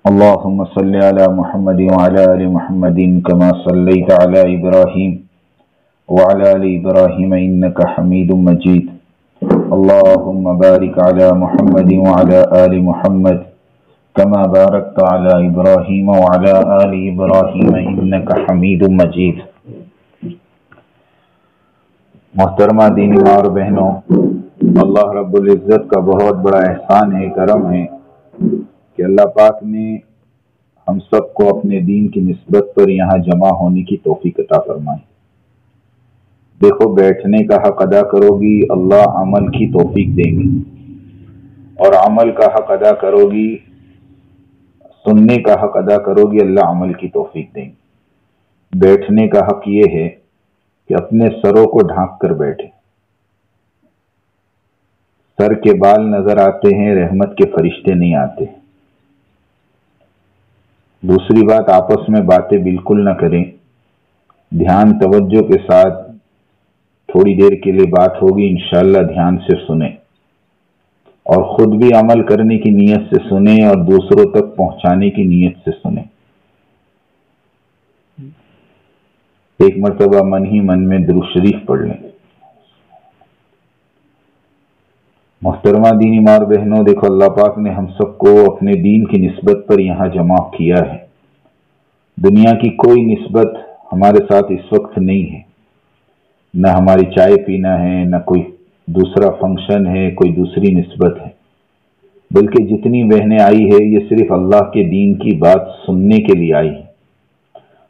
اللهم صل على محمد وعلى آل محمد كما صليت على إبراهيم وعلى آل إبراهيم إنك حميد مجيد. اللهم بارك على محمد وعلى آل محمد كما باركت على إبراهيم وعلى آل إبراهيم إنك حميد مجيد. محترمہ دینی ماں اور بہنوں، اللہ رب العزت کا بہت بڑا احسان ہے، کرم ہے کہ اللہ پاک نے ہم سب کو اپنے دین کی نسبت پر یہاں جمع ہونے کی توفیق عطا فرمائی. دیکھو، بیٹھنے کا حق ادا کرو گی، اللہ عمل کی توفیق دیں گے، اور عمل کا حق ادا کرو گی، سننے کا حق ادا کرو گی، اللہ عمل کی توفیق دیں گے. بیٹھنے کا حق یہ ہے کہ اپنے سروں کو ڈھانک کر بیٹھے. سر کے بال نظر آتے ہیں، رحمت کے فرشتے نہیں آتے. دوسری بات، آپس میں باتیں بالکل نہ کریں. دھیان توجہ کے ساتھ تھوڑی دیر کے لیے بات ہوگی، انشاءاللہ دھیان سے سنیں، اور خود بھی عمل کرنے کی نیت سے سنیں اور دوسروں تک پہنچانے کی نیت سے سنیں. ایک مرتبہ من ہی من میں درود شریف پڑھ لیں. محترمہ دینی ماں اور بہنوں، دیکھو، اللہ پاک نے ہم سب کو اپنے دین کی نسبت پر یہاں جمع کیا ہے. دنیا کی کوئی نسبت ہمارے ساتھ اس وقت نہیں ہے، نہ ہماری چائے پینا ہے، نہ کوئی دوسرا فنکشن ہے، کوئی دوسری نسبت ہے، بلکہ جتنی بہنیں آئی ہے یہ صرف اللہ کے دین کی بات سننے کے لیے آئی ہے.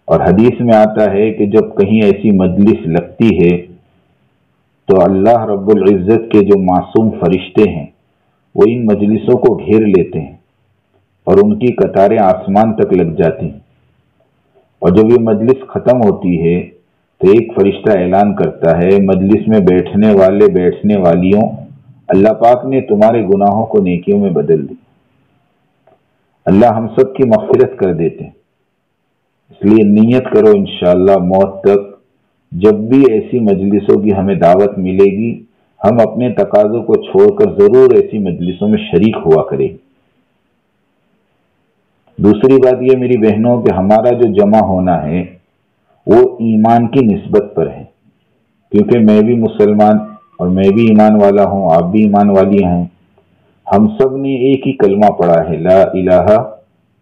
اور حدیث میں آتا ہے کہ جب کہیں ایسی مجلس لگتی ہے تو اللہ رب العزت کے جو معصوم فرشتے ہیں وہ ان مجلسوں کو گھیر لیتے ہیں اور ان کی قطاریں آسمان تک لگ جاتی ہیں. اور جب یہ مجلس ختم ہوتی ہے تو ایک فرشتہ اعلان کرتا ہے، مجلس میں بیٹھنے والے بیٹھنے والیوں، اللہ پاک نے تمہارے گناہوں کو نیکیوں میں بدل دی. اللہ ہم سب کی مغفرت کر دیتے ہیں. اس لیے نیت کرو، انشاءاللہ موت تک جب بھی ایسی مجلسوں کی ہمیں دعوت ملے گی، ہم اپنے تقاضوں کو چھوڑ کر ضرور ایسی مجلسوں میں شریک ہوا کریں. دوسری بات یہ میری بہنوں کہ ہمارا جو جمع ہونا ہے وہ ایمان کی نسبت پر ہے، کیونکہ میں بھی مسلمان اور میں بھی ایمان والا ہوں، آپ بھی ایمان والی ہیں. ہم سب نے ایک ہی کلمہ پڑھا ہے، لا الہ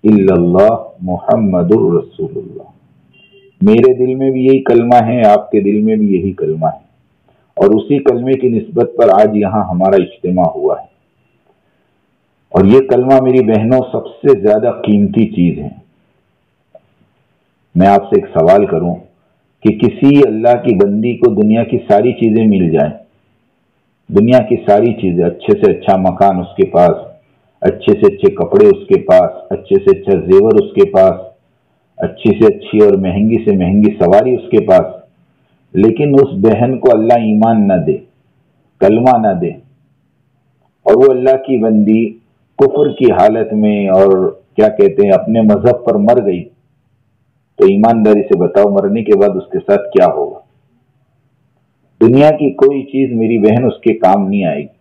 الا اللہ محمد الرسول اللہ. میرے دل میں بھی یہی کلمہ ہے، آپ کے دل میں بھی یہی کلمہ ہے، اور اسی کلمے کی نسبت پر آج یہاں ہمارا اجتماع ہوا ہے. اور یہ کلمہ میری بہنوں سب سے زیادہ قیمتی چیز ہے. میں آپ سے ایک سوال کروں کہ کسی اللہ کی بندی کو دنیا کی ساری چیزیں مل جائیں، دنیا کی ساری چیزیں، اچھے سے اچھا مکان اس کے پاس، اچھے سے اچھے کپڑے اس کے پاس، اچھے سے اچھا زیور اس کے پاس، اچھی سے اچھی اور مہنگی سے مہنگی سواری اس کے پاس، لیکن اس بہن کو اللہ ایمان نہ دے، کلمہ نہ دے، اور وہ اللہ کی بندی کفر کی حالت میں اور کیا کہتے ہیں اپنے مذہب پر مر گئی، تو ایمانداری سے بتاؤ مرنے کے بعد اس کے ساتھ کیا ہوگا؟ دنیا کی کوئی چیز میری بہن اس کے کام نہیں آئے گی.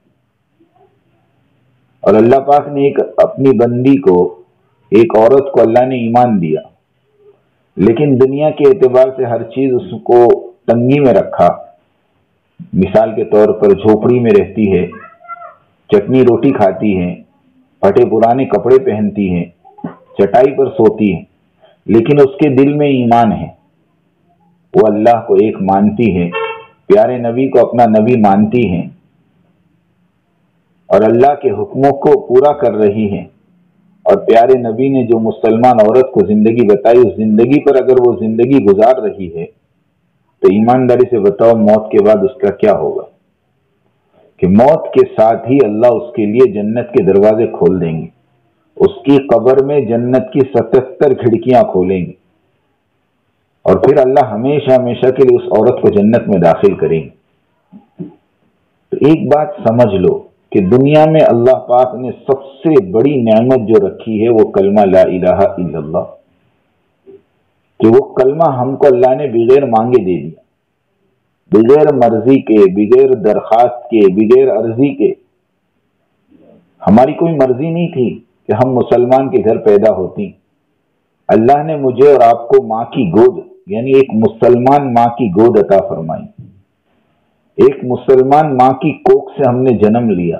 اور اللہ پاک نے ایک اپنی بندی کو، ایک عورت کو اللہ نے ایمان دیا، لیکن دنیا کے اعتبار سے ہر چیز اس کو تنگی میں رکھا. مثال کے طور پر جھوپڑی میں رہتی ہے، چٹنی روٹی کھاتی ہے، پھٹے پرانے کپڑے پہنتی ہے، چٹائی پر سوتی ہے، لیکن اس کے دل میں ایمان ہے. وہ اللہ کو ایک مانتی ہے، پیارے نبی کو اپنا نبی مانتی ہے، اور اللہ کے حکموں کو پورا کر رہی ہے. اور پیارے نبی نے جو مسلمان عورت کو زندگی بتائی، اس زندگی پر اگر وہ زندگی گزار رہی ہے تو ایمانداری سے بتاؤ موت کے بعد اس کا کیا ہوگا؟ کہ موت کے ساتھ ہی اللہ اس کے لیے جنت کے دروازے کھول دیں گے، اس کی قبر میں جنت کی 77 کھڑکیاں کھولیں گے، اور پھر اللہ ہمیشہ ہمیشہ کے لیے اس عورت کو جنت میں داخل کریں گے. تو ایک بات سمجھ لو کہ دنیا میں اللہ پاک نے سب سے بڑی نعمت جو رکھی ہے وہ کلمہ لا الہ الا اللہ، کہ وہ کلمہ ہم کو اللہ نے بغیر مانگے دے دیا، بغیر مرضی کے، بغیر درخواست کے، بغیر عرضی کے. ہماری کوئی مرضی نہیں تھی کہ ہم مسلمان کے گھر پیدا ہوتی، اللہ نے مجھے اور آپ کو ماں کی گود یعنی ایک مسلمان ماں کی گود عطا فرمائی، ایک مسلمان ماں کی کوکھ سے ہم نے جنم لیا۔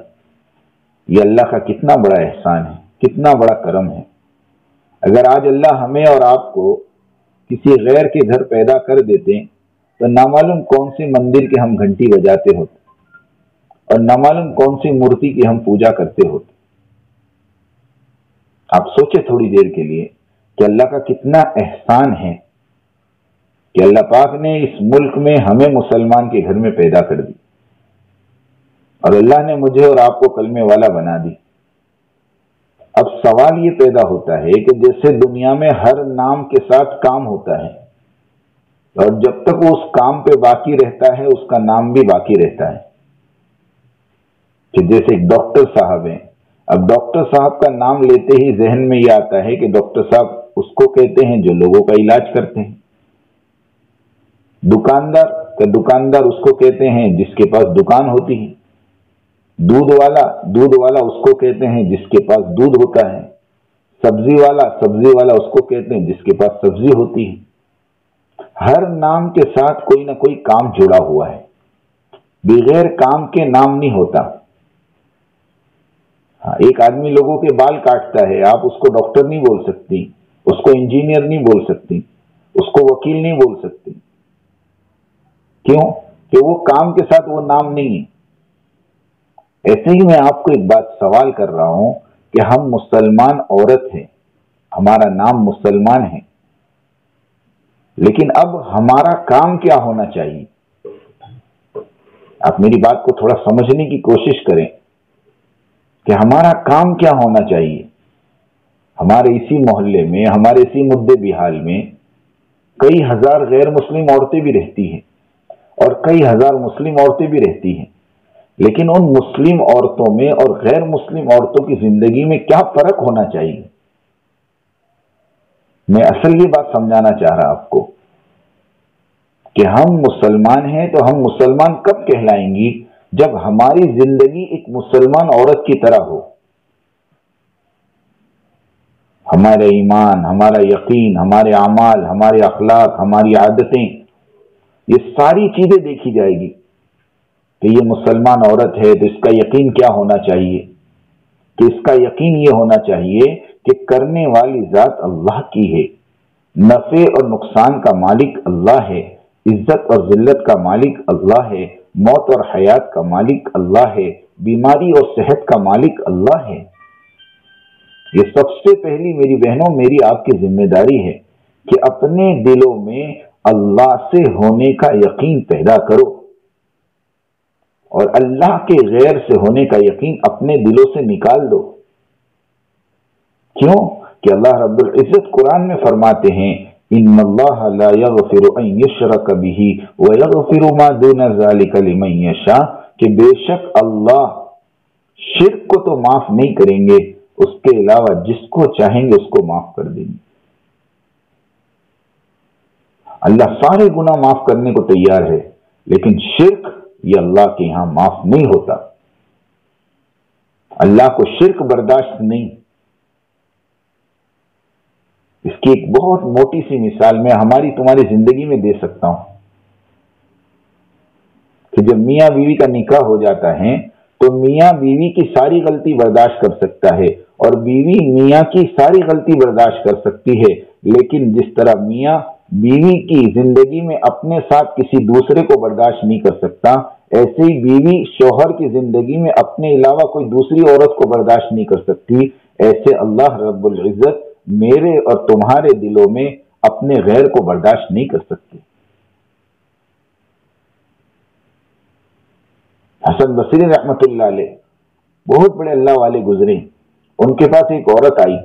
یہ اللہ کا کتنا بڑا احسان ہے، کتنا بڑا کرم ہے۔ اگر آج اللہ ہمیں اور آپ کو کسی غیر کے گھر پیدا کر دیتے تو نہ معلوم کون سی مندر کے ہم گھنٹی بجاتے ہوتے اور نہ معلوم کون سی مورتی کی ہم پوجا کرتے ہوتے۔ آپ سوچے تھوڑی دیر کے لیے کہ اللہ کا کتنا احسان ہے کہ اللہ پاک نے اس ملک میں ہمیں مسلمان کے گھر میں پیدا کر دی اور اللہ نے مجھے اور آپ کو کلمے والا بنا دی۔ اب سوال یہ پیدا ہوتا ہے کہ جیسے دنیا میں ہر نام کے ساتھ کام ہوتا ہے اور جب تک وہ اس کام پہ باقی رہتا ہے اس کا نام بھی باقی رہتا ہے، کہ جیسے ایک ڈاکٹر صاحب ہیں، اب ڈاکٹر صاحب کا نام لیتے ہی ذہن میں یہ آتا ہے کہ ڈاکٹر صاحب اس کو کہتے ہیں جو لوگوں کا علاج کرتے ہیں۔ دکاندار کا دکاندار اس کو کہتے ہیں جس کے پاس دکان ہوتی ہے۔ دودھ والا اس کو کہتے ہیں جس کے پاس دودھ ہوتا ہے۔ سبزی والا اس کو کہتے ہیں جس کے پاس سبزی ہوتی ہے۔ ہر نام کے ساتھ کوئی نہ کوئی کام جڑا ہوا ہے، بغیر کام کے نام نہیں ہوتا۔ ایک آدمی لوگوں کے بال کاٹتا ہے، آپ اس کو ڈاکٹر نہیں بول سکتی، اس کو انجینئر نہیں بول سکتی، اس کو وکیل نہیں بول سکتی۔ کیوں؟ کہ وہ کام کے ساتھ وہ نام نہیں ہے۔ ایسے ہی میں آپ کو ایک بات سوال کر رہا ہوں کہ ہم مسلمان عورت ہیں، ہمارا نام مسلمان ہے، لیکن اب ہمارا کام کیا ہونا چاہیے؟ آپ میری بات کو تھوڑا سمجھنے کی کوشش کریں کہ ہمارا کام کیا ہونا چاہیے۔ ہمارے اسی محلے میں، ہمارے اسی مدے بحال میں کئی ہزار غیر مسلم عورتیں بھی رہتی ہیں اور کئی ہزار مسلم عورتیں بھی رہتی ہیں، لیکن ان مسلم عورتوں میں اور غیر مسلم عورتوں کی زندگی میں کیا فرق ہونا چاہیے؟ میں اصل یہ بات سمجھانا چاہ رہا آپ کو کہ ہم مسلمان ہیں تو ہم مسلمان کب کہلائیں گی؟ جب ہماری زندگی ایک مسلمان عورت کی طرح ہو۔ ہمارے ایمان، ہمارا یقین، ہمارے اعمال، ہمارے اخلاق، ہماری عادتیں، یہ ساری چیزیں دیکھی جائے گی کہ یہ مسلمان عورت ہے تو اس کا یقین کیا ہونا چاہیے؟ کہ اس کا یقین یہ ہونا چاہیے کہ کرنے والی ذات اللہ کی ہے، نفع اور نقصان کا مالک اللہ ہے، عزت اور ذلت کا مالک اللہ ہے، موت اور حیات کا مالک اللہ ہے، بیماری اور صحت کا مالک اللہ ہے۔ یہ سب سے پہلی میری بہنوں میری آپ کی ذمہ داری ہے کہ اپنے دلوں میں اللہ سے ہونے کا یقین پیدا کرو اور اللہ کے غیر سے ہونے کا یقین اپنے دلوں سے نکال دو۔ کیوں؟ کہ اللہ رب العزت قرآن میں فرماتے ہیں ان اللہ لا یغفر ان یشرک بہ ویغفر ما دون ذلک لمن یشاء، کہ بے شک اللہ شرک کو تو معاف نہیں کریں گے، اس کے علاوہ جس کو چاہیں گے اس کو معاف کر دیں گے۔ اللہ سارے گناہ معاف کرنے کو تیار ہے، لیکن شرک یہ اللہ کے یہاں معاف نہیں ہوتا۔ اللہ کو شرک برداشت نہیں۔ اس کی ایک بہت موٹی سی مثال میں ہماری تمہاری زندگی میں دے سکتا ہوں کہ جب میاں بیوی کا نکاح ہو جاتا ہے تو میاں بیوی کی ساری غلطی برداشت کر سکتا ہے اور بیوی میاں کی ساری غلطی برداشت کر سکتی ہے، لیکن جس طرح میاں بیوی کی زندگی میں اپنے ساتھ کسی دوسرے کو برداشت نہیں کر سکتا، ایسے ہی بیوی شوہر کی زندگی میں اپنے علاوہ کوئی دوسری عورت کو برداشت نہیں کر سکتی۔ ایسے اللہ رب العزت میرے اور تمہارے دلوں میں اپنے غیر کو برداشت نہیں کر سکتے۔ حسن بصری رحمت اللہ علیہ بہت بڑے اللہ والے گزرے، ان کے پاس ایک عورت آئی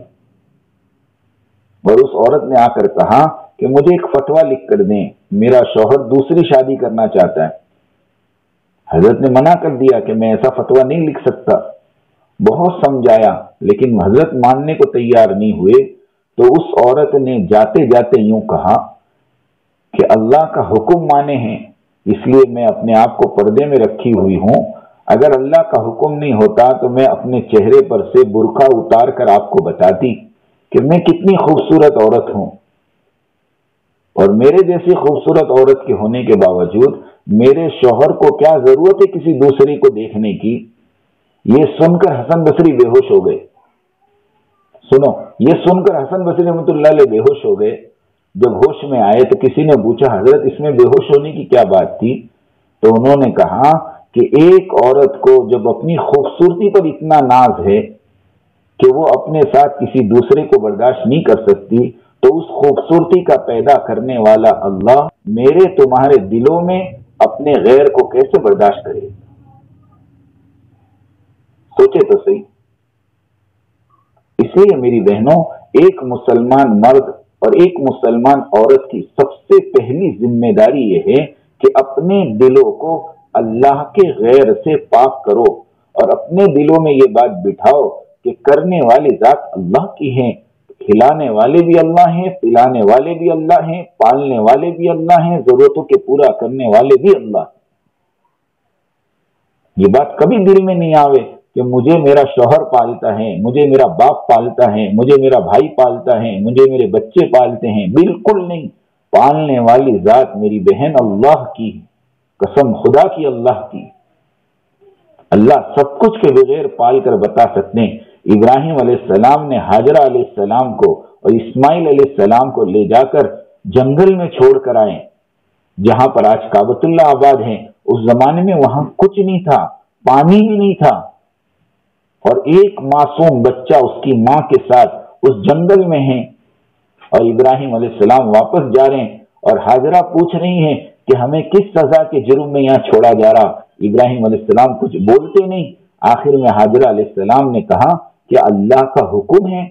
اور اس عورت نے آ کر کہا کہ مجھے ایک فتویٰ لکھ کر دیں، میرا شوہر دوسری شادی کرنا چاہتا ہے۔ حضرت نے منع کر دیا کہ میں ایسا فتویٰ نہیں لکھ سکتا۔ بہت سمجھایا لیکن حضرت ماننے کو تیار نہیں ہوئے، تو اس عورت نے جاتے جاتے یوں کہا کہ اللہ کا حکم مانے ہیں، اس لیے میں اپنے آپ کو پردے میں رکھی ہوئی ہوں، اگر اللہ کا حکم نہیں ہوتا تو میں اپنے چہرے پر سے برقع اتار کر آپ کو بتاتی کہ میں کتنی خوبصورت عورت ہوں، اور میرے جیسی خوبصورت عورت کے ہونے کے باوجود میرے شوہر کو کیا ضرورت ہے کسی دوسری کو دیکھنے کی۔ یہ سن کر حسن بصری بے ہوش ہو گئے۔ سنو، یہ سن کر حسن بصری رحمۃ اللہ علیہ بے ہوش ہو گئے۔ جب ہوش میں آئے تو کسی نے پوچھا حضرت اس میں بے ہوش ہونے کی کیا بات تھی؟ تو انہوں نے کہا کہ ایک عورت کو جب اپنی خوبصورتی پر اتنا ناز ہے کہ وہ اپنے ساتھ کسی دوسرے کو برداشت نہیں کر سکتی، تو اس خوبصورتی کا پیدا کرنے والا اللہ میرے تمہارے دلوں میں اپنے غیر کو کیسے برداشت کرے؟ سوچے تو صحیح۔ اس لیے میری بہنوں، ایک مسلمان مرد اور ایک مسلمان عورت کی سب سے پہلی ذمہ داری یہ ہے کہ اپنے دلوں کو اللہ کے غیر سے پاک کرو، اور اپنے دلوں میں یہ بات بٹھاؤ کہ کرنے والی ذات اللہ کی ہے، کھلانے والے بھی اللہ ہیں، پلانے والے بھی اللہ ہیں، پالنے والے بھی اللہ ہیں، ضرورتوں کے پورا کرنے والے بھی اللہ ہیں۔ یہ بات کبھی دل میں نہیں آوے کہ مجھے میرا شوہر پالتا ہے، مجھے میرا باپ پالتا ہے، مجھے میرا بھائی پالتا ہے، مجھے میرے بچے پالتے ہیں۔ بالکل نہیں، پالنے والی ذات میری بہن اللہ کی، قسم خدا کی اللہ کی۔ اللہ سب کچھ کے بغیر پال کر بتا سکتے ہیں۔ ابراہیم علیہ السلام نے ہاجرہ علیہ السلام کو اور اسماعیل علیہ السلام کو لے جا کر جنگل میں چھوڑ کر آئے، جہاں پر آج کعبۃ اللہ آباد ہے۔ اس زمانے میں وہاں کچھ نہیں تھا، پانی بھی نہیں تھا، اور ایک معصوم بچہ اس کی ماں کے ساتھ اس جنگل میں ہے، اور ابراہیم علیہ السلام واپس جا رہے ہیں، اور ہاجرہ پوچھ رہی ہیں کہ ہمیں کس سزا کے جرم میں یہاں چھوڑا جا رہا۔ ابراہیم علیہ السلام کچھ بولتے نہیں۔ آخر میں ہاجرہ علیہ السلام نے کہا کہ اللہ کا حکم ہے۔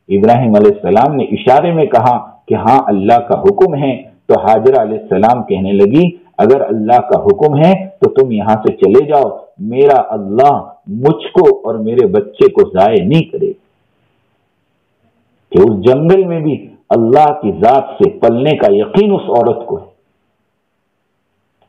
ابراہیم علیہ السلام نے اشارے میں کہا کہ ہاں اللہ کا حکم ہے۔ تو ہاجرہ علیہ السلام کہنے لگی اگر اللہ کا حکم ہے تو تم یہاں سے چلے جاؤ، میرا اللہ مجھ کو اور میرے بچے کو ضائع نہیں کرے۔ کہ اس جنگل میں بھی اللہ کی ذات سے پلنے کا یقین اس عورت کو ہے،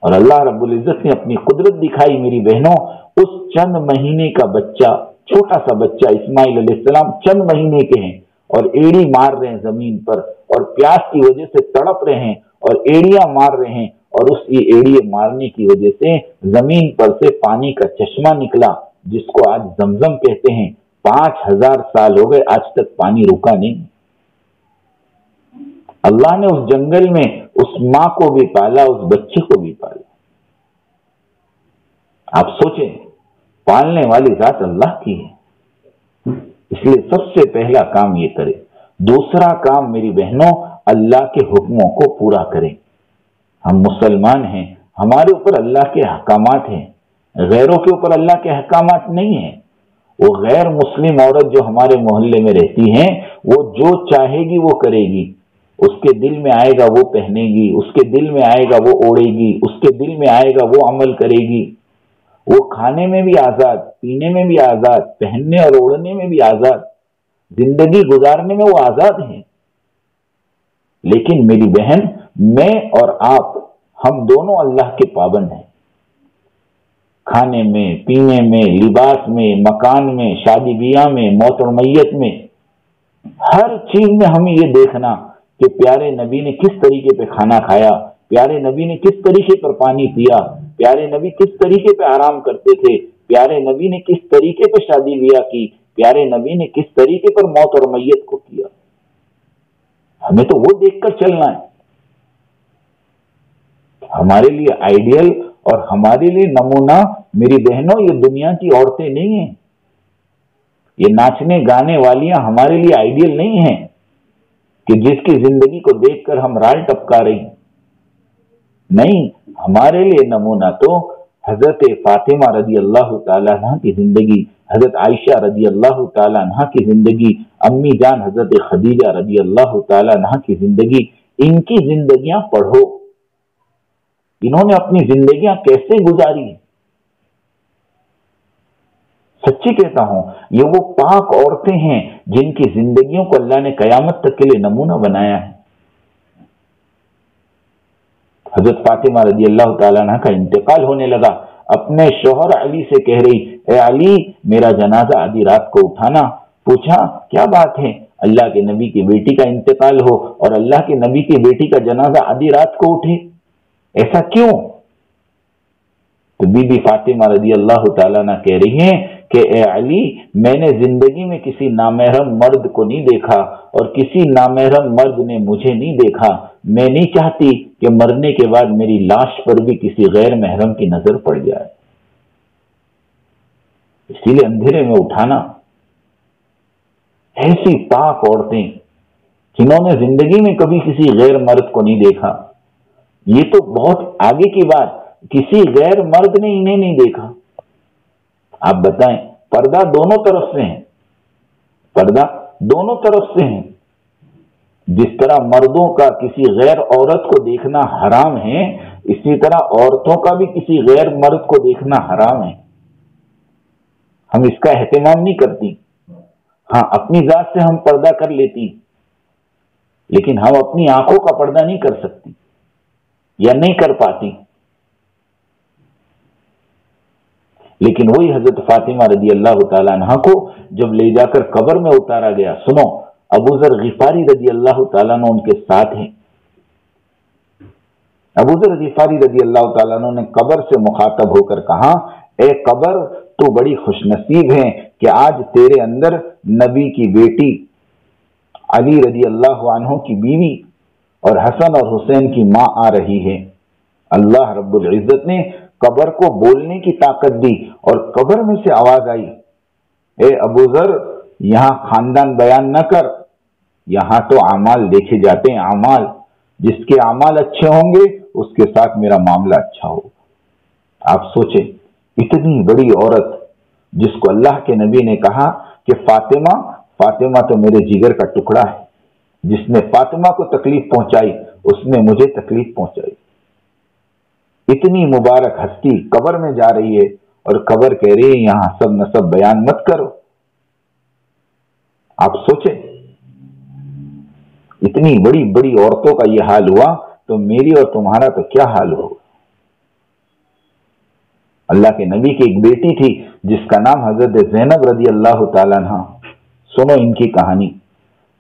اور اللہ رب العزت نے اپنی قدرت دکھائی۔ میری بہنوں، اس چند مہینے کا بچہ، چھوٹا سا بچہ اسماعیل علیہ السلام چند مہینے کے ہیں، اور ایڑی مار رہے ہیں زمین پر، اور پیاس کی وجہ سے تڑپ رہے ہیں، اور ایڑیاں مار رہے ہیں، اور اس کی ایڑیاں مارنے کی وجہ سے زمین پر سے پانی کا چشمہ نکلا، جس کو آج زمزم کہتے ہیں۔ 5000 سال ہو گئے، آج تک پانی رکا نہیں۔ اللہ نے اس جنگل میں اس ماں کو بھی پالا، اس بچے کو بھی پالا۔ آپ سوچیں، پالنے والی ذات اللہ کی ہے، اس لیے سب سے پہلا کام یہ کرے۔ دوسرا کام میری بہنوں، اللہ کے حکموں کو پورا کریں۔ ہم مسلمان ہیں، ہمارے اوپر اللہ کے احکامات ہیں، غیروں کے اوپر اللہ کے احکامات نہیں ہیں۔ وہ غیر مسلم عورت جو ہمارے محلے میں رہتی ہیں، وہ جو چاہے گی وہ کرے گی، اس کے دل میں آئے گا وہ پہنے گی، اس کے دل میں آئے گا وہ اوڑھے گی، اس کے دل میں آئے گا وہ عمل کرے گی۔ وہ کھانے میں بھی آزاد، پینے میں بھی آزاد، پہننے اور اوڑھنے میں بھی آزاد، زندگی گزارنے میں وہ آزاد ہیں۔ لیکن میری بہن، میں اور آپ، ہم دونوں اللہ کے پابند ہیں۔ کھانے میں، پینے میں، لباس میں، مکان میں، شادی بیاہ میں، موت اور میت میں، ہر چیز میں ہمیں یہ دیکھنا کہ پیارے نبی نے کس طریقے پہ کھانا کھایا، پیارے نبی نے کس طریقے پر پانی پیا، پیارے نبی کس طریقے پہ آرام کرتے تھے، پیارے نبی نے کس طریقے پہ شادی بیاہ کی، پیارے نبی نے کس طریقے پر موت اور میت کو کیا۔ ہمیں تو وہ دیکھ کر چلنا ہے۔ ہمارے لیے آئیڈیل اور ہمارے لیے نمونہ میری بہنوں یہ دنیا کی عورتیں نہیں ہیں، یہ ناچنے گانے والیاں ہمارے لیے آئیڈیل نہیں ہیں کہ جس کی زندگی کو دیکھ کر ہم رال ٹپکا رہے ہیں۔ نہیں، ہمارے لیے نمونہ تو حضرت فاطمہ رضی اللہ تعالیٰ عنہ کی زندگی، حضرت عائشہ رضی اللہ تعالیٰ عنہ کی زندگی، امی جان حضرت خدیجہ رضی اللہ تعالیٰ عنہ کی زندگی، ان کی زندگیاں پڑھو، انہوں نے اپنی زندگیاں کیسے گزاری۔ سچی کہتا ہوں، یہ وہ پاک عورتیں ہیں جن کی زندگیوں کو اللہ نے قیامت تک کے لیے نمونہ بنایا ہے۔ حضرت فاطمہ رضی اللہ تعالیٰ عنہ کا انتقال ہونے لگا، اپنے شوہر علی سے کہہ رہی، اے علی میرا جنازہ آدھی رات کو اٹھانا۔ پوچھا کیا بات ہے، اللہ کے نبی کی بیٹی کا انتقال ہو اور اللہ کے نبی کی بیٹی کا جنازہ آدھی رات کو اٹھے، ایسا کیوں؟ تو بی بی فاطمہ رضی اللہ تعالیٰ عنہ کہہ رہی ہیں کہ اے علی، میں نے زندگی میں کسی نامحرم مرد کو نہیں دیکھا اور کسی نامحرم مرد نے مجھے نہیں دیکھا، میں نہیں چاہتی کہ مرنے کے بعد میری لاش پر بھی کسی غیر محرم کی نظر پڑ جائے، اسی لیے اندھیرے میں اٹھانا۔ ایسی پاک عورتیں جنہوں نے زندگی میں کبھی کسی غیر مرد کو نہیں دیکھا، یہ تو بہت آگے کی بات، کسی غیر مرد نے انہیں نہیں دیکھا۔ آپ بتائیں، پردہ دونوں طرف سے ہیں، پردہ دونوں طرف سے ہیں۔ جس طرح مردوں کا کسی غیر عورت کو دیکھنا حرام ہے، اسی طرح عورتوں کا بھی کسی غیر مرد کو دیکھنا حرام ہے۔ ہم اس کا اہتمام نہیں کرتی، ہاں اپنی ذات سے ہم پردہ کر لیتی، لیکن ہم اپنی آنکھوں کا پردہ نہیں کر سکتی یا نہیں کر پاتی۔ لیکن وہی حضرت فاطمہ رضی اللہ تعالیٰ عنہ کو جب لے جا کر قبر میں اتارا گیا، سنو، ابو ذر غفاری رضی اللہ تعالیٰ عنہ ان کے ساتھ ہیں۔ ابو ذر غفاری رضی اللہ تعالیٰ عنہ نے قبر سے مخاطب ہو کر کہا، اے قبر تو بڑی خوش نصیب ہے کہ آج تیرے اندر نبی کی بیٹی علی رضی اللہ عنہ کی بیوی اور حسن اور حسین کی ماں آ رہی ہے۔ اللہ رب العزت نے قبر کو بولنے کی طاقت دی اور قبر میں سے آواز آئی، اے ابو ذر یہاں خاندان بیان نہ کر، یہاں تو اعمال دیکھے جاتے ہیں، اعمال، جس کے اعمال اچھے ہوں گے اس کے ساتھ میرا معاملہ اچھا ہوگا۔ آپ سوچیں، اتنی بڑی عورت جس کو اللہ کے نبی نے کہا کہ فاطمہ، فاطمہ تو میرے جگر کا ٹکڑا ہے، جس نے فاطمہ کو تکلیف پہنچائی اس نے مجھے تکلیف پہنچائی۔ اتنی مبارک ہستی قبر میں جا رہی ہے اور قبر کہہ رہی ہے یہاں سب نسب بیان مت کرو۔ آپ سوچیں، اتنی بڑی بڑی عورتوں کا یہ حال ہوا تو میری اور تمہارا تو کیا حال ہوگا۔ اللہ کے نبی کی ایک بیٹی تھی جس کا نام حضرت زینب رضی اللہ تعالیٰ عنہ، سنو ان کی کہانی۔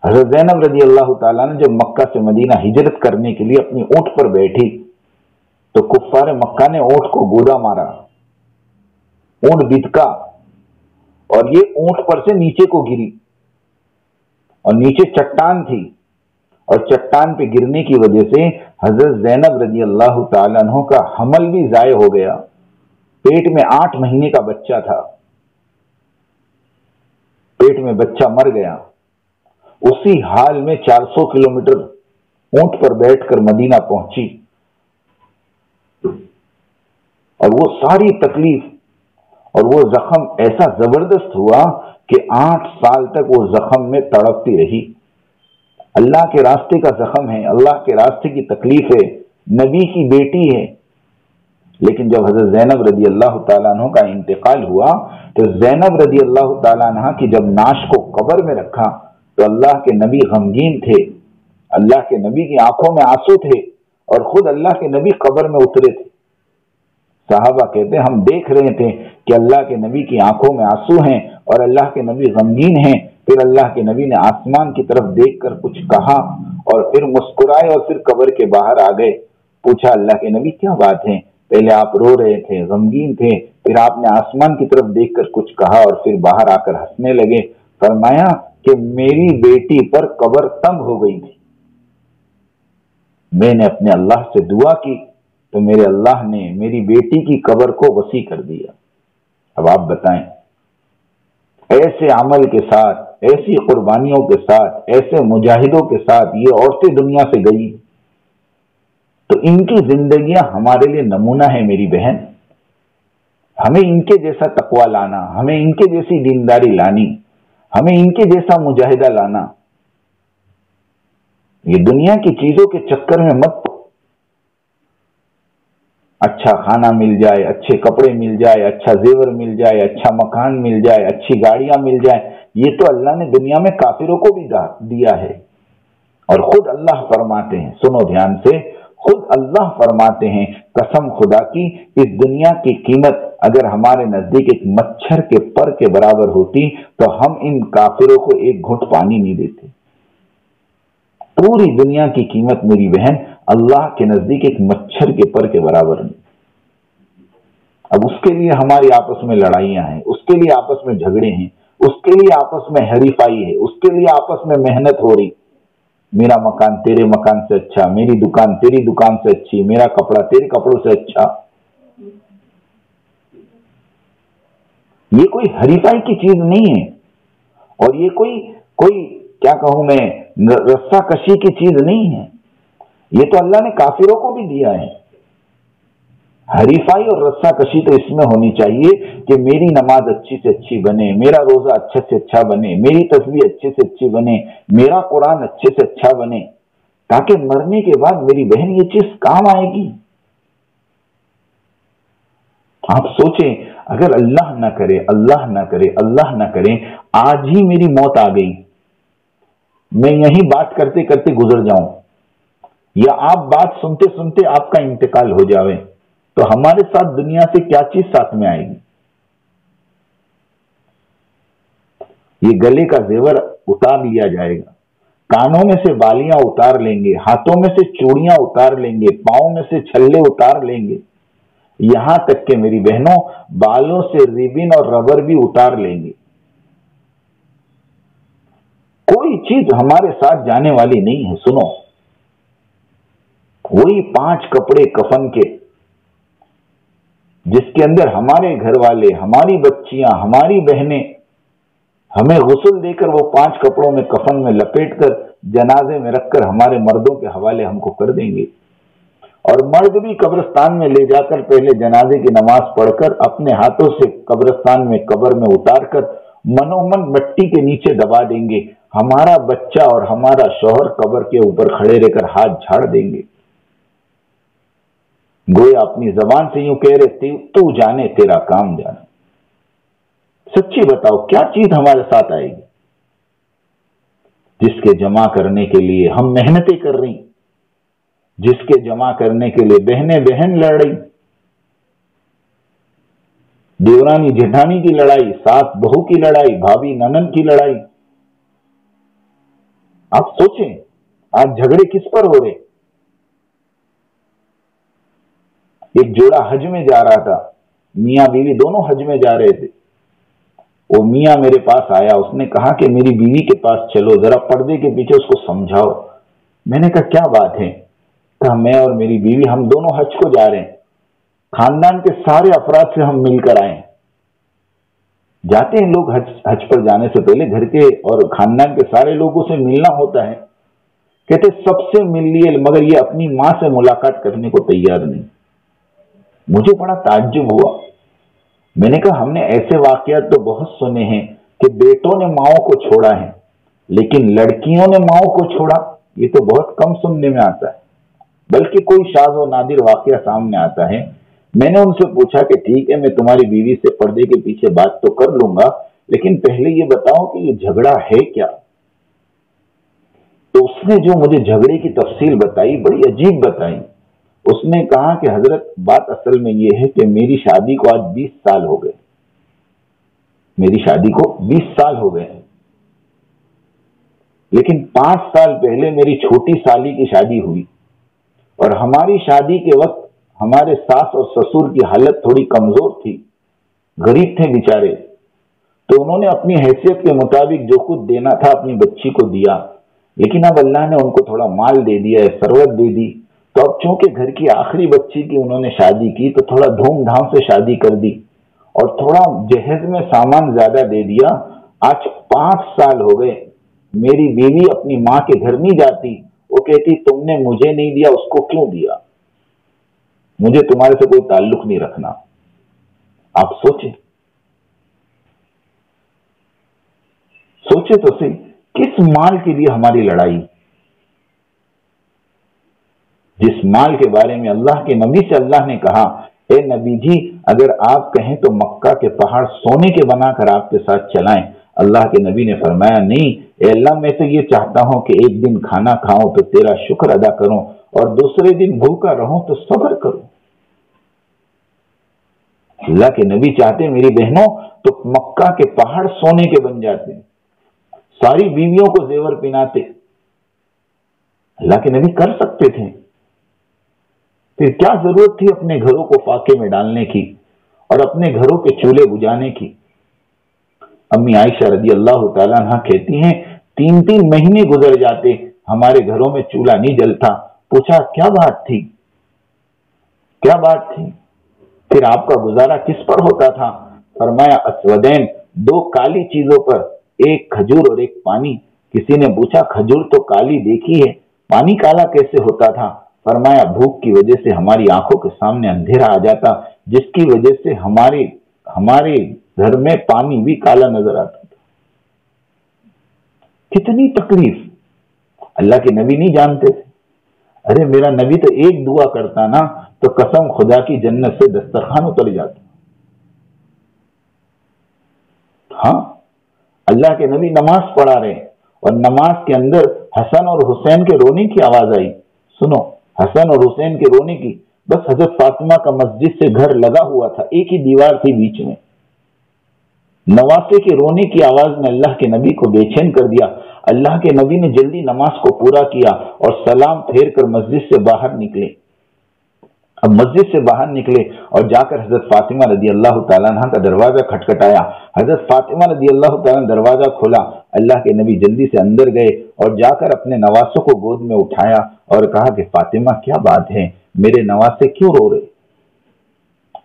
حضرت زینب رضی اللہ تعالیٰ عنہ جب مکہ سے مدینہ ہجرت کرنے کے لیے اپنی اونٹ پر بیٹھی تو کفار مکہ نے اونٹ کو گودا مارا، اونٹ بتکا اور یہ اونٹ پر سے نیچے کو گری اور نیچے چٹان تھی، اور چٹان پہ گرنے کی وجہ سے حضرت زینب رضی اللہ تعالیٰ عنہ کا حمل بھی ضائع ہو گیا، پیٹ میں 8 مہینے کا بچہ تھا، پیٹ میں بچہ مر گیا۔ اسی حال میں 400 کلومیٹر اونٹ پر بیٹھ کر مدینہ پہنچی، اور وہ ساری تکلیف اور وہ زخم ایسا زبردست ہوا کہ 8 سال تک وہ زخم میں تڑپتی رہی۔ اللہ کے راستے کا زخم ہے، اللہ کے راستے کی تکلیف ہے، نبی کی بیٹی ہے۔ لیکن جب حضرت زینب رضی اللہ تعالیٰ عنہ کا انتقال ہوا تو زینب رضی اللہ تعالیٰ عنہ کی جب نعش کو قبر میں رکھا تو اللہ کے نبی غمگین تھے، اللہ کے نبی کی آنکھوں میں آنسو تھے، اور خود اللہ کے نبی قبر میں اترے تھے۔ صحابہ کہتے ہیں ہم دیکھ رہے تھے کہ اللہ کے نبی کی آنکھوں میں آنسو ہیں اور اللہ کے نبی غمگین ہیں۔ پھر اللہ کے نبی نے آسمان کی طرف دیکھ کر کچھ کہا اور پھر مسکرائے اور پھر قبر کے باہر آ گئے۔ پوچھا اللہ کے نبی کیا بات ہے؟ پہلے آپ رو رہے تھے، غمگین تھے، پھر آپ نے آسمان کی طرف دیکھ کر کچھ کہا اور پھر باہر آ کر ہنسنے لگے۔ فرمایا کہ میری بیٹی پر قبر تنگ ہو گئی تھی، میں نے اپنے اللہ سے دعا کی تو میرے اللہ نے میری بیٹی کی قبر کو وسیع کر دیا۔ اب آپ بتائیں، ایسے عمل کے ساتھ، ایسی قربانیوں کے ساتھ، ایسے مجاہدوں کے ساتھ یہ عورتیں دنیا سے گئی، تو ان کی زندگیاں ہمارے لیے نمونہ ہے میری بہن۔ ہمیں ان کے جیسا تقوی لانا، ہمیں ان کے جیسی دینداری لانی، ہمیں ان کے جیسا مجاہدہ لانا۔ یہ دنیا کی چیزوں کے چکر میں مت، اچھا کھانا مل جائے، اچھے کپڑے مل جائے، اچھا زیور مل جائے، اچھا مکان مل جائے، اچھی گاڑیاں مل جائے، یہ تو اللہ نے دنیا میں کافروں کو بھی دیا ہے۔ اور خود اللہ فرماتے ہیں، سنو دھیان سے، خود اللہ فرماتے ہیں قسم خدا کی اس دنیا کی قیمت اگر ہمارے نزدیک ایک مچھر کے پر کے برابر ہوتی تو ہم ان کافروں کو ایک گھونٹ پانی نہیں دیتے۔ پوری دنیا کی قیمت میری بہن اللہ کے نزدیک ایک مچھر کے پر کے برابر نہیں۔ اب اس کے لیے ہماری آپس میں لڑائیاں ہیں، اس کے لیے آپس میں جھگڑے ہیں، اس کے لیے آپس میں حریفائی ہے، اس کے لیے آپس میں محنت ہو رہی، میرا مکان تیرے مکان سے اچھا، میری دکان تیری دکان سے اچھی، میرا کپڑا تیرے کپڑوں سے اچھا۔ یہ کوئی حریفائی کی چیز نہیں ہے، اور یہ کوئی کیا کہوں میں رسہ کشی کی چیز نہیں ہے۔ یہ تو اللہ نے کافروں کو بھی دیا ہے۔ حریفائی اور رسہ کشی تو اس میں ہونی چاہیے کہ میری نماز اچھی سے اچھی بنے، میرا روزہ اچھے سے اچھا بنے، میری تسبیح اچھے سے اچھی بنے، میرا قرآن اچھے سے اچھا بنے، تاکہ مرنے کے بعد میری بہن یہ چیز کام آئے گی۔ آپ سوچیں اگر اللہ نہ کرے اللہ نہ کرے اللہ نہ کرے آج ہی میری موت آ گئی، میں یہی بات کرتے کرتے گزر جاؤں، یا آپ بات سنتے سنتے آپ کا انتقال ہو جاوے، تو ہمارے ساتھ دنیا سے کیا چیز ساتھ میں آئے گی؟ یہ گلے کا زیور اتار لیا جائے گا، کانوں میں سے بالیاں اتار لیں گے، ہاتھوں میں سے چوڑیاں اتار لیں گے، پاؤں میں سے چھلے اتار لیں گے، یہاں تک کہ میری بہنوں بالوں سے ریبن اور ربر بھی اتار لیں گے۔ کوئی چیز ہمارے ساتھ جانے والی نہیں ہے۔ سنو، وہی 5 کپڑے کفن کے جس کے اندر ہمارے گھر والے، ہماری بچیاں، ہماری بہنیں ہمیں غسل دے کر وہ 5 کپڑوں میں کفن میں لپیٹ کر جنازے میں رکھ کر ہمارے مردوں کے حوالے ہم کو کر دیں گے، اور مرد بھی قبرستان میں لے جا کر پہلے جنازے کی نماز پڑھ کر اپنے ہاتھوں سے قبرستان میں قبر میں اتار کر منومن مٹی کے نیچے دبا دیں گے۔ ہمارا بچہ اور ہمارا شوہر قبر کے اوپر کھڑے رہ کر ہاتھ جھاڑ دیں گے، گویا اپنی زبان سے یوں کہہ رہے تو جانے تیرا کام جانے۔ سچی بتاؤ کیا چیز ہمارے ساتھ آئے گی جس کے جمع کرنے کے لیے ہم محنتیں کر رہی، جس کے جمع کرنے کے لیے بہنیں بہن لڑ رہی، دیورانی جٹھانی کی لڑائی، ساس بہو کی لڑائی، بھابھی ننن کی لڑائی۔ آپ سوچیں آج جھگڑے کس پر ہو رہے؟ ایک جوڑا حج میں جا رہا تھا، میاں بیوی دونوں حج میں جا رہے تھے، وہ میاں میرے پاس آیا، اس نے کہا کہ میری بیوی کے پاس چلو، ذرا پردے کے پیچھے اس کو سمجھاؤ۔ میں نے کہا کیا بات ہے؟ کہا میں اور میری بیوی ہم دونوں حج کو جا رہے ہیں، خاندان کے سارے افراد سے ہم مل کر آئے۔ جاتے ہیں لوگ حج پر جانے سے پہلے گھر کے اور خاندان کے سارے لوگوں سے ملنا ہوتا ہے، کہتے سب سے مل لیے مگر یہ اپنی ماں سے ملاقات کرنے کو تیار نہیں۔ مجھے بڑا تعجب ہوا، میں نے کہا ہم نے ایسے واقعات تو بہت سنے ہیں کہ بیٹوں نے ماؤں کو چھوڑا ہے، لیکن لڑکیوں نے ماؤں کو چھوڑا یہ تو بہت کم سننے میں آتا ہے، بلکہ کوئی شاذ و نادر واقعہ سامنے آتا ہے۔ میں نے ان سے پوچھا کہ ٹھیک ہے میں تمہاری بیوی سے پردے کے پیچھے بات تو کر لوں گا، لیکن پہلے یہ بتاؤ کہ یہ جھگڑا ہے کیا؟ تو اس نے جو مجھے جھگڑے کی تفصیل بتائی بڑی عجیب بتائی۔ اس نے کہا کہ حضرت بات اصل میں یہ ہے کہ میری شادی کو آج 20 سال ہو گئے، میری شادی کو 20 سال ہو گئے، لیکن 5 سال پہلے میری چھوٹی سالی کی شادی ہوئی، اور ہماری شادی کے وقت ہمارے ساس اور سسر کی حالت تھوڑی کمزور تھی، غریب تھے بیچارے، تو انہوں نے اپنی حیثیت کے مطابق جو کچھ دینا تھا اپنی بچی کو دیا، لیکن اب اللہ نے ان کو تھوڑا مال دے دیا ہے، ثروت دے دی، تو اب چونکہ گھر کی آخری بچی کی انہوں نے شادی کی تو تھوڑا دھوم دھام سے شادی کر دی، اور تھوڑا جہیز میں سامان زیادہ دے دیا۔ آج 5 سال ہو گئے میری بیوی اپنی ماں کے گھر نہیں جاتی، وہ کہتی تم نے مجھے نہیں دیا اس کو کیوں دیا، مجھے تمہارے سے کوئی تعلق نہیں رکھنا۔ آپ سوچیں تو صحیح، کس مال کے لیے ہماری لڑائی؟ جس مال کے بارے میں اللہ کے نبی سے اللہ نے کہا اے نبی جی اگر آپ کہیں تو مکہ کے پہاڑ سونے کے بنا کر آپ کے ساتھ چلائیں، اللہ کے نبی نے فرمایا نہیں، اے اللہ میں تو یہ چاہتا ہوں کہ ایک دن کھانا کھاؤں تو تیرا شکر ادا کروں اور دوسرے دن بھوکا رہوں تو صبر کروں. اللہ کے نبی چاہتے میری بہنوں تو مکہ کے پہاڑ سونے کے بن جاتے, ساری بیویوں کو زیور پہناتے. اللہ کے نبی کر سکتے تھے, پھر کیا ضرورت تھی اپنے گھروں کو فاقے میں ڈالنے کی اور اپنے گھروں کے چولہے بجھانے کی. امی عائشہ رضی اللہ تعالیٰ عنہ کہتی ہیں 3 مہینے گزر جاتے ہمارے گھروں میں چولہا نہیں جلتا. پوچھا کیا بات تھی, کیا بات تھی؟ پھر آپ کا گزارا کس پر ہوتا تھا؟ فرمایا اسودین, 2 کالی چیزوں پر, ایک کھجور اور ایک پانی. کسی نے پوچھا کھجور تو کالی دیکھی ہے, پانی کالا کیسے ہوتا تھا؟ فرمایا بھوک کی وجہ سے ہماری آنکھوں کے سامنے اندھیرا آ جاتا, جس کی وجہ سے ہمارے گھر میں پانی بھی کالا نظر آتا تھا. کتنی تکلیف اللہ کے نبی نہیں جانتے تھے. ارے میرا نبی تو ایک دعا کرتا نا تو قسم خدا کی جنت سے دسترخوان اتر جاتا. ہاں, اللہ کے نبی نماز پڑھا رہے اور نماز کے اندر حسن اور حسین کے رونے کی آواز آئی. سنو, حسن اور حسین کے رونے کی. بس حضرت فاطمہ کا مسجد سے گھر لگا ہوا تھا, ایک ہی دیوار تھی بیچ میں. نواسے کے رونے کی آواز نے اللہ کے نبی کو بے چین کر دیا. اللہ کے نبی نے جلدی نماز کو پورا کیا اور سلام پھیر کر مسجد سے باہر نکلے. اب مسجد سے باہر نکلے اور جا کر حضرت فاطمہ رضی اللہ تعالیٰ عنہ کا دروازہ کھٹکھٹایا. حضرت فاطمہ رضی اللہ تعالیٰ نے دروازہ کھولا. اللہ کے نبی جلدی سے اندر گئے اور جا کر اپنے نواسوں کو گود میں اٹھایا اور کہا کہ فاطمہ کیا بات ہے, میرے نواسے کیوں رو رہے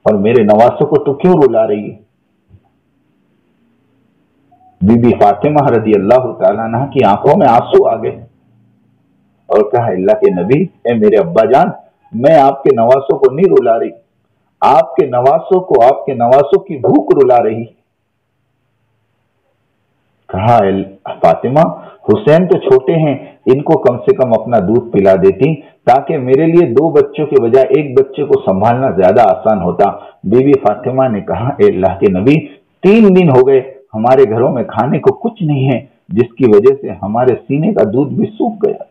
اور میرے نواسوں کو تو کیوں رلا رہی ہے؟ بی بی فاطمہ رضی اللہ تعالیٰ عنہ کی آنکھوں میں آنسو آ گئے اور کہا اللہ کے نبی, اے میرے ابا جان, میں آپ کے نواسوں کو نہیں رلا رہی, آپ کے نواسوں کو آپ کے نواسوں کی بھوک رلا رہی. کہا فاطمہ, حسین تو چھوٹے ہیں, ان کو کم سے کم اپنا دودھ پلا دیتی تاکہ میرے لیے 2 بچوں کے بجائے ایک بچے کو سنبھالنا زیادہ آسان ہوتا. بی بی فاطمہ نے کہا اے اللہ کے نبی, 3 دن ہو گئے ہمارے گھروں میں کھانے کو کچھ نہیں ہے, جس کی وجہ سے ہمارے سینے کا دودھ بھی سوکھ گیا.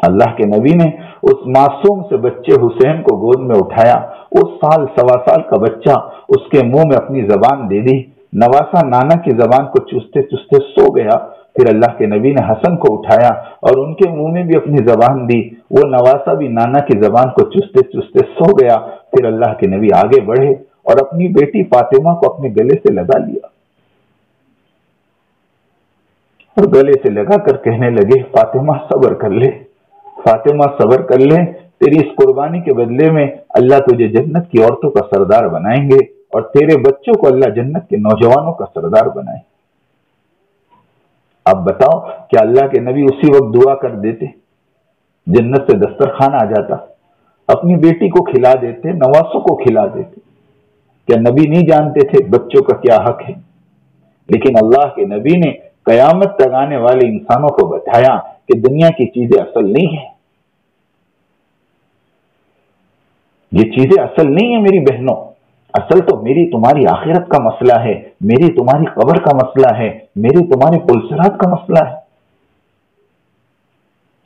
اللہ کے نبی نے اس معصوم سے بچے حسین کو گود میں اٹھایا. اس 1 سوا سال کا بچہ اس کے منہ میں اپنی زبان دے دی. نواسا نانا کی زبان کو چوستے چوستے سو گیا. پھر اللہ کے نبی نے حسن کو اٹھایا اور ان کے منہ میں بھی اپنی زبان دی. وہ نواسا بھی نانا کی زبان کو چوستے چوستے سو گیا. پھر اللہ کے نبی آگے بڑھے اور اپنی بیٹی فاطمہ کو اپنے گلے سے لگا لیا اور گلے سے لگا کر کہنے لگے فاطمہ صبر کر لے, فاطمہ صبر کر لے, تیری اس قربانی کے بدلے میں اللہ تجھے جنت کی عورتوں کا سردار بنائیں گے اور تیرے بچوں کو اللہ جنت کے نوجوانوں کا سردار بنائے. اب بتاؤ کہ اللہ کے نبی اسی وقت دعا کر دیتے, جنت سے دسترخوان آ جاتا, اپنی بیٹی کو کھلا دیتے, نواسوں کو کھلا دیتے. کیا نبی نہیں جانتے تھے بچوں کا کیا حق ہے؟ لیکن اللہ کے نبی نے قیامت تک آنے والے انسانوں کو بتایا کہ دنیا کی چیزیں اصل نہیں ہیں. یہ چیزیں اصل نہیں ہیں میری بہنوں, اصل تو میری تمہاری آخرت کا مسئلہ ہے, میری تمہاری قبر کا مسئلہ ہے, میری تمہارے پلسرات کا مسئلہ ہے.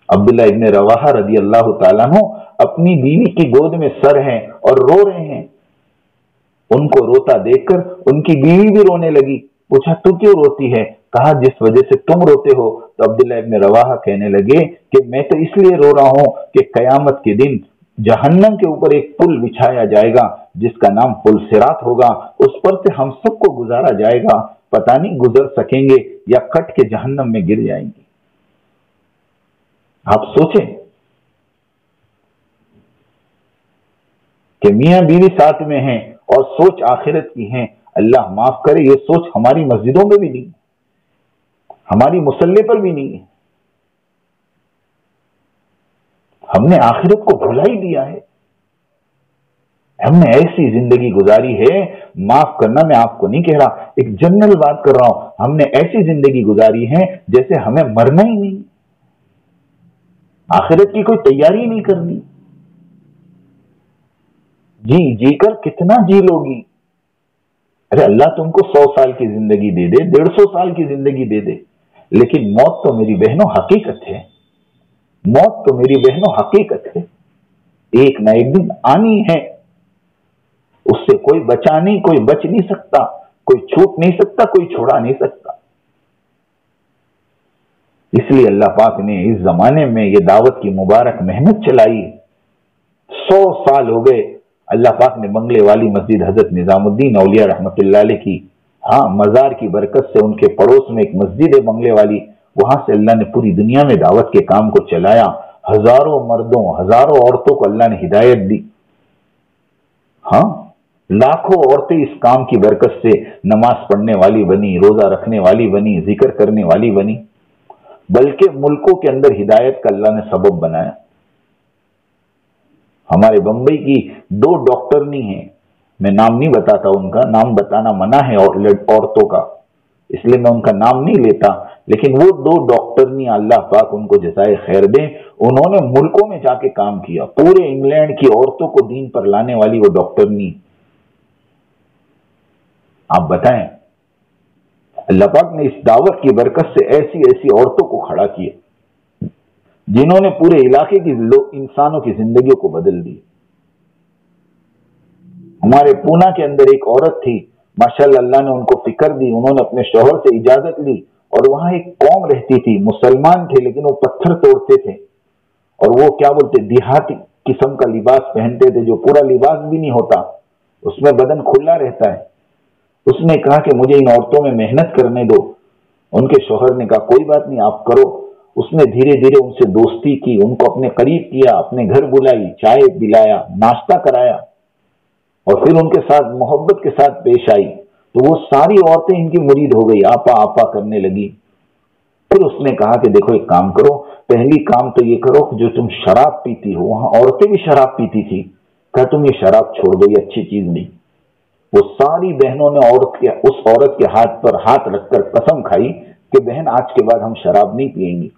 عبداللہ ابن رواحہ رضی اللہ تعالیٰ عنہ اپنی بیوی کی گود میں سر ہیں اور رو رہے ہیں. ان کو روتا دیکھ کر ان کی بیوی بھی رونے لگی. پوچھا تو کیوں روتی ہے؟ کہا جس وجہ سے تم روتے ہو. تو عبداللہ ابن رواحہ کہنے لگے کہ میں تو اس لیے رو رہا ہوں کہ قیامت کے دن جہنم کے اوپر ایک پل بچھایا جائے گا جس کا نام پل صراط ہوگا. اس پر سے ہم سب کو گزارا جائے گا, پتہ نہیں گزر سکیں گے یا کٹ کے جہنم میں گر جائیں گے. آپ سوچیں کہ میاں بیوی ساتھ میں ہیں اور سوچ آخرت کی ہیں. اللہ معاف کرے, یہ سوچ ہماری مسجدوں میں بھی نہیں, ہماری مصلی پر بھی نہیں ہے. ہم نے آخرت کو بھلا ہی دیا ہے. ہم نے ایسی زندگی گزاری ہے, معاف کرنا میں آپ کو نہیں کہہ رہا, ایک جنرل بات کر رہا ہوں. ہم نے ایسی زندگی گزاری ہے جیسے ہمیں مرنا ہی نہیں, آخرت کی کوئی تیاری نہیں کرنی. جی کر کتنا جی لوگی؟ ارے اللہ تم کو 100 سال کی زندگی دے دے, 150 سال کی زندگی دے دے, لیکن موت تو میری بہنوں حقیقت ہے، موت تو میری بہنوں حقیقت ہے، ایک نہ ایک دن آنی ہے، اس سے کوئی بچا نہیں، کوئی بچ نہیں سکتا، کوئی چھوٹ نہیں سکتا، کوئی چھوڑا نہیں سکتا۔ اس لیے اللہ پاک نے اس زمانے میں یہ دعوت کی مبارک محنت چلائی۔ 100 سال ہو گئے اللہ پاک نے بنگلے والی مسجد حضرت نظام الدین اولیاء رحمت اللہ علیہ کی، ہاں مزار کی برکت سے ان کے پڑوس میں ایک مسجد ہے بنگلے والی، وہاں سے اللہ نے پوری دنیا میں دعوت کے کام کو چلایا، ہزاروں مردوں ہزاروں عورتوں کو اللہ نے ہدایت دی، ہاں لاکھوں عورتیں اس کام کی برکت سے نماز پڑھنے والی بنی، روزہ رکھنے والی بنی، ذکر کرنے والی بنی، بلکہ ملکوں کے اندر ہدایت کا اللہ نے سبب بنایا۔ ہمارے بمبئی کی 2 ڈاکٹرنی ہیں، میں نام نہیں بتاتا، ان کا نام بتانا منع ہے عورتوں کا، اس لیے میں ان کا نام نہیں لیتا، لیکن وہ 2 ڈاکٹرنی اللہ پاک ان کو جزائے خیر دیں، انہوں نے ملکوں میں جا کے کام کیا، پورے انگلینڈ کی عورتوں کو دین پر لانے والی وہ ڈاکٹرنی۔ آپ بتائیں اللہ پاک نے اس دعوت کی برکت سے ایسی ایسی عورتوں کو کھڑا کیا جنہوں نے پورے علاقے کی انسانوں کی زندگیوں کو بدل دی۔ ہمارے پونا کے اندر ایک عورت تھی، ماشاءاللہ اللہ نے ان کو فکر دی، انہوں نے اپنے شوہر سے اجازت لی، اور وہاں ایک قوم رہتی تھی، مسلمان تھے لیکن وہ پتھر توڑتے تھے، اور وہ کیا بولتے دیہاتی قسم کا لباس پہنتے تھے جو پورا لباس بھی نہیں ہوتا، اس میں بدن کھلا رہتا ہے۔ اس نے کہا کہ مجھے ان عورتوں میں محنت کرنے دو، ان کے شوہر نے کہا کوئی بات نہیں آپ کرو۔ اس نے دھیرے دھیرے ان سے دوستی کی، ان کو اپنے قریب کیا، اپنے گھر بلائی، چائے پلایا، ناشتہ کرایا، اور پھر ان کے ساتھ محبت کے ساتھ پیش آئی، تو وہ ساری عورتیں ان کی مرید ہو گئی، آپا آپا کرنے لگی۔ پھر اس نے کہا کہ دیکھو ایک کام کرو، پہلی کام تو یہ کرو جو تم شراب پیتی ہو، وہاں عورتیں بھی شراب پیتی تھی، کہا تم یہ شراب چھوڑ دو، یہ اچھی چیز نہیں۔ وہ ساری بہنوں نے اس عورت کے ہاتھ پر ہاتھ رکھ کر قسم کھائی کہ بہن آج کے بعد ہم شراب نہیں پیئیں گی۔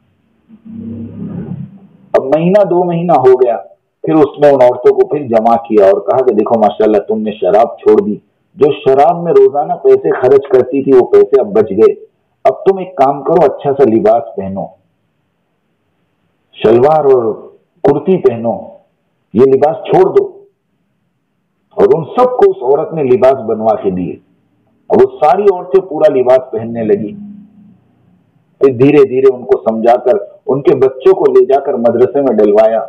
اب مہینہ 2 مہینہ ہو گیا، پھر اس نے ان عورتوں کو پھر جمع کیا اور کہا کہ دیکھو ماشاءاللہ تم نے شراب چھوڑ دی، جو شراب میں روزانہ پیسے خرچ کرتی تھی وہ پیسے اب بچ گئے، اب تم ایک کام کرو، اچھا سا لباس پہنو، شلوار اور کرتی پہنو، یہ لباس چھوڑ دو۔ اور ان سب کو اس عورت نے لباس بنوا کے دیے، اور وہ ساری عورتیں پورا لباس پہننے لگی۔ پھر دھیرے دھیرے ان کو سمجھا کر ان کے بچوں کو لے جا کر مدرسے میں ڈلوایا،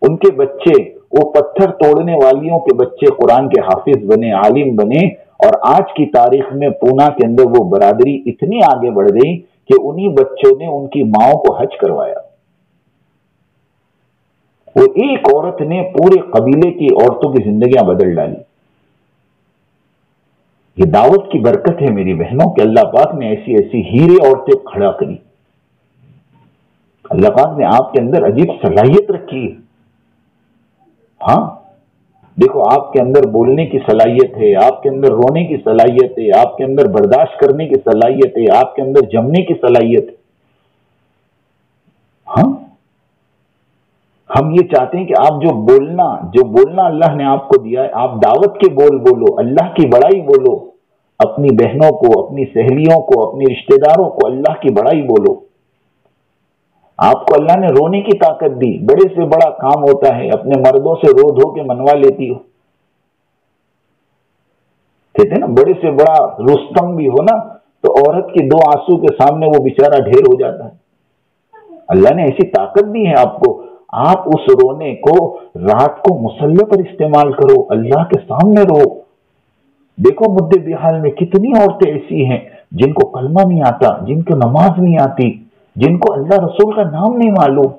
ان کے بچے وہ پتھر توڑنے والیوں کے بچے قرآن کے حافظ بنے، عالم بنے، اور آج کی تاریخ میں پونا کے اندر وہ برادری اتنی آگے بڑھ گئی کہ انہی بچوں نے ان کی ماؤں کو حج کروایا۔ وہ ایک عورت نے پورے قبیلے کی عورتوں کی زندگیاں بدل ڈالی۔ یہ دعوت کی برکت ہے میری بہنوں کہ اللہ پاک نے ایسی ایسی ہیرے عورتیں کھڑا کری۔ اللہ پاک نے آپ کے اندر عجیب صلاحیت رکھی ہے، ہاں دیکھو آپ کے اندر بولنے کی صلاحیت ہے، آپ کے اندر رونے کی صلاحیت ہے، آپ کے اندر برداشت کرنے کی صلاحیت ہے، آپ کے اندر جمنے کی صلاحیت ہے، ہاں ہم یہ چاہتے ہیں کہ آپ جو بولنا اللہ نے آپ کو دیا ہے، آپ دعوت کے بول بولو، اللہ کی بڑائی بولو، اپنی بہنوں کو، اپنی سہیلیوں کو، اپنی رشتہ داروں کو اللہ کی بڑائی بولو۔ آپ کو اللہ نے رونے کی طاقت دی، بڑے سے بڑا کام ہوتا ہے، اپنے مردوں سے رو دھو کے منوا لیتی ہو، کہتے ہیں نا بڑے سے بڑا رستم بھی ہو نا تو عورت کے 2 آنسو کے سامنے وہ بیچارہ ڈھیر ہو جاتا ہے۔ اللہ نے ایسی طاقت دی ہے آپ کو، آپ اس رونے کو رات کو مصلی پر استعمال کرو، اللہ کے سامنے رو۔ دیکھو مدے بحال میں کتنی عورتیں ایسی ہیں جن کو کلمہ نہیں آتا، جن کو نماز نہیں آتی، جن کو اللہ رسول کا نام نہیں معلوم۔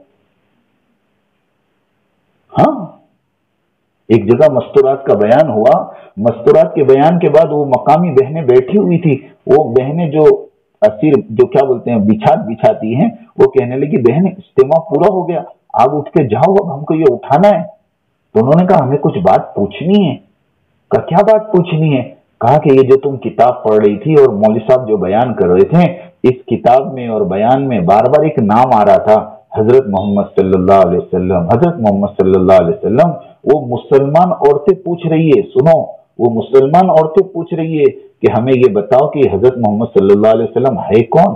ہاں ایک جگہ مستورات کا بیان ہوا، مستورات کے بیان کے بعد وہ مقامی بہنیں بیٹھی ہوئی تھی، وہ بہنیں جو اسیر جو کیا بولتے ہیں بچھاتی ہیں، وہ کہنے لگی بہن اجتماع پورا ہو گیا، آپ اٹھ کے جاؤ، اب ہم کو یہ اٹھانا ہے۔ تو انہوں نے کہا ہمیں کچھ بات پوچھنی ہے۔ کہا کیا بات پوچھنی ہے؟ کہا کہ یہ جو تم کتاب پڑھ رہی تھی اور مولوی صاحب جو بیان کر رہے تھے، اس کتاب میں اور بیان میں بار بار ایک نام آ رہا تھا، حضرت محمد صلی اللہ علیہ وسلم، حضرت محمد صلی اللہ علیہ وسلم۔ وہ مسلمان عورتیں پوچھ رہی ہے، سنو، وہ مسلمان عورتیں پوچھ رہی ہے کہ ہمیں یہ بتاؤ کہ حضرت محمد صلی اللہ علیہ وسلم ہے کون؟